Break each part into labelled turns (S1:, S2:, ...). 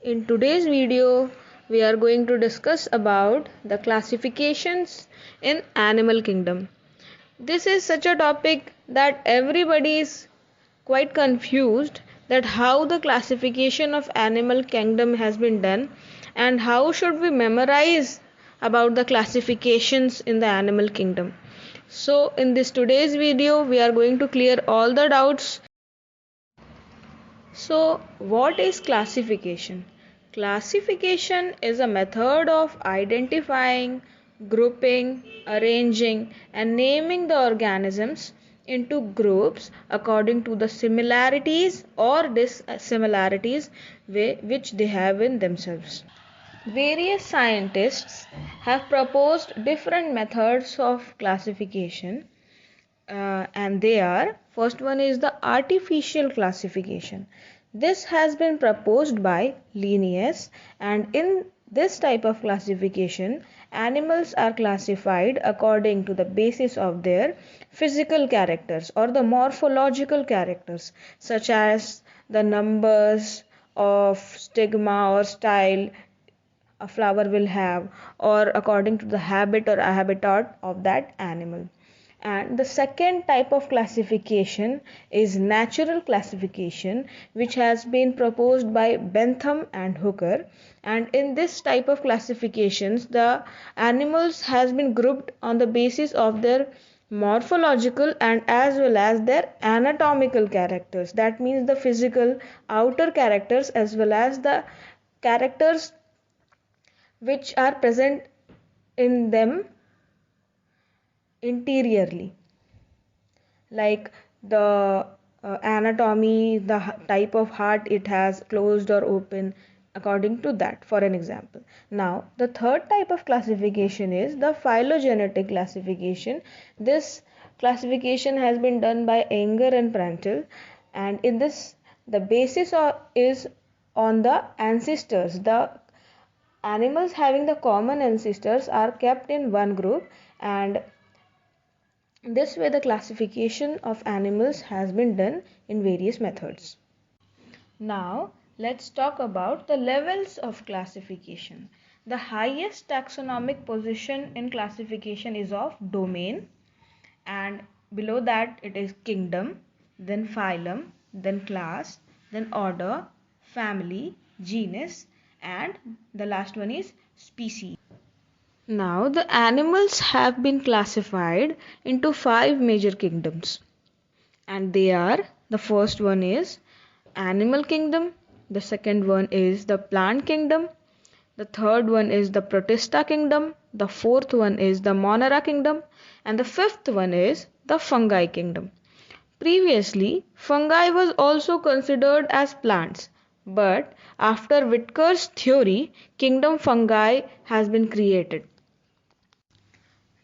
S1: In today's video, we are going to discuss about the classifications in animal kingdom. This is such a topic that everybody is quite confused that how the classification of animal kingdom has been done and how should we memorize about the classifications in the animal kingdom. So in this today's video, we are going to clear all the doubts. So, what is classification? Classification is a method of identifying, grouping, arranging, and naming the organisms into groups according to the similarities or dissimilarities which they have in themselves. Various scientists have proposed different methods of classification, and they are: first one is the artificial classification. This has been proposed by Linnaeus, and in this type of classification animals are classified according to the basis of their physical characters or the morphological characters, such as the numbers of stigma or style a flower will have, or according to the habit or habitat of that animal. And the second type of classification is natural classification, which has been proposed by Bentham and Hooker. And in this type of classifications, the animals has been grouped on the basis of their morphological and as well as their anatomical characters. That means the physical outer characters as well as the characters which are present in them interiorly, like the anatomy, the type of heart it has, closed or open, according to that, for an example. Now, the third type of classification is the phylogenetic classification. This classification has been done by Enger and Prandtl, and in this, the basis is on the ancestors. The animals having the common ancestors are kept in one group, and this way the classification of animals has been done in various methods. Now let's talk about the levels of classification. The highest taxonomic position in classification is of domain, and below that it is kingdom, then phylum, then class, then order, family, genus, and the last one is species. Now, the animals have been classified into five major kingdoms, and they are: the first one is animal kingdom, the second one is the plant kingdom, the third one is the protista kingdom, the fourth one is the monera kingdom, and the fifth one is the fungi kingdom. Previously, fungi was also considered as plants, but after Whitaker's theory, kingdom fungi has been created.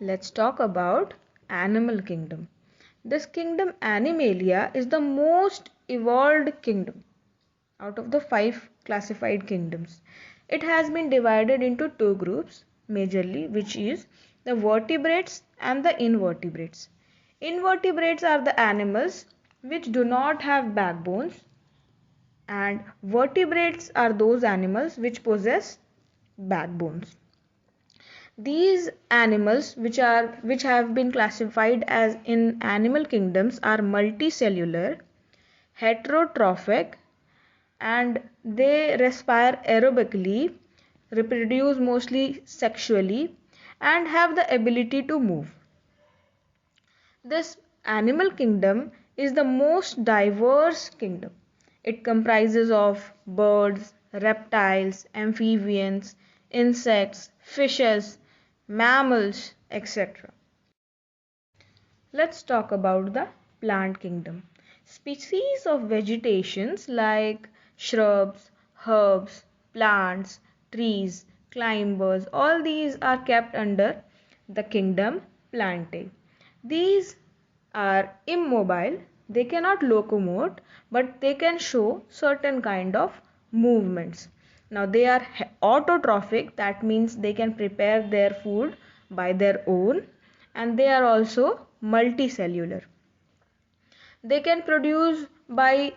S1: Let's talk about animal kingdom. This kingdom Animalia is the most evolved kingdom out of the five classified kingdoms. It has been divided into two groups majorly, which is the vertebrates and the invertebrates. Invertebrates are the animals which do not have backbones, and vertebrates are those animals which possess backbones. These animals which have been classified as in animal kingdoms are multicellular, heterotrophic, and they respire aerobically, reproduce mostly sexually, and have the ability to move. This animal kingdom is the most diverse kingdom. It comprises of birds, reptiles, amphibians, insects, fishes, mammals, etc. Let's talk about the plant kingdom. Species of vegetations like shrubs, herbs, plants, trees, climbers, all these are kept under the kingdom Plantae. These are immobile, they cannot locomote, but they can show certain kind of movements. Now they are autotrophic, that means they can prepare their food by their own, and they are also multicellular. They can produce by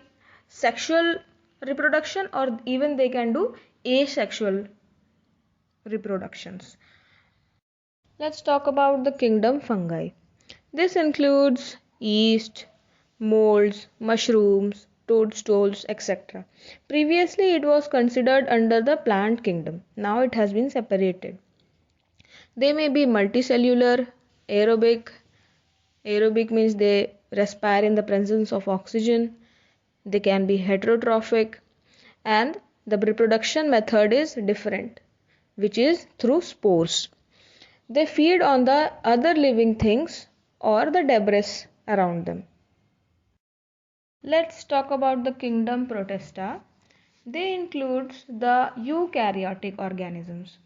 S1: sexual reproduction, or even they can do asexual reproductions. Let's talk about the kingdom fungi. This includes yeast, molds, mushrooms, toadstools, etc. Previously, it was considered under the plant kingdom. Now it has been separated. They may be multicellular, aerobic. Aerobic means they respire in the presence of oxygen. They can be heterotrophic, and the reproduction method is different, which is through spores. They feed on the other living things or the debris around them. Let's talk about the kingdom Protista. They include the eukaryotic organisms.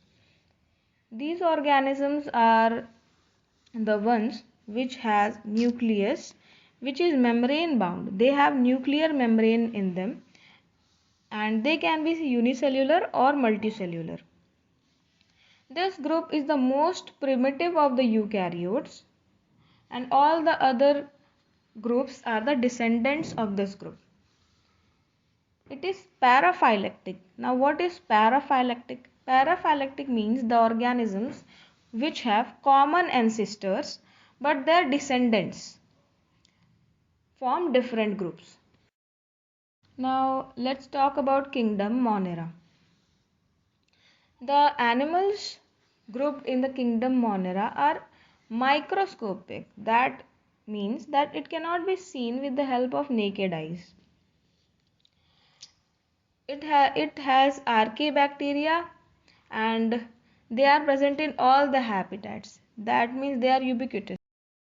S1: These organisms are the ones which has nucleus, which is membrane bound. They have nuclear membrane in them, and they can be unicellular or multicellular. This group is the most primitive of the eukaryotes, and all the other groups are the descendants of this group. It is paraphyletic. Now, what is paraphyletic? Paraphyletic means the organisms which have common ancestors but their descendants form different groups. Now, let's talk about kingdom Monera. The animals grouped in the kingdom Monera are microscopic. That means that it cannot be seen with the help of naked eyes. It has archaebacteria, and they are present in all the habitats. That means they are ubiquitous.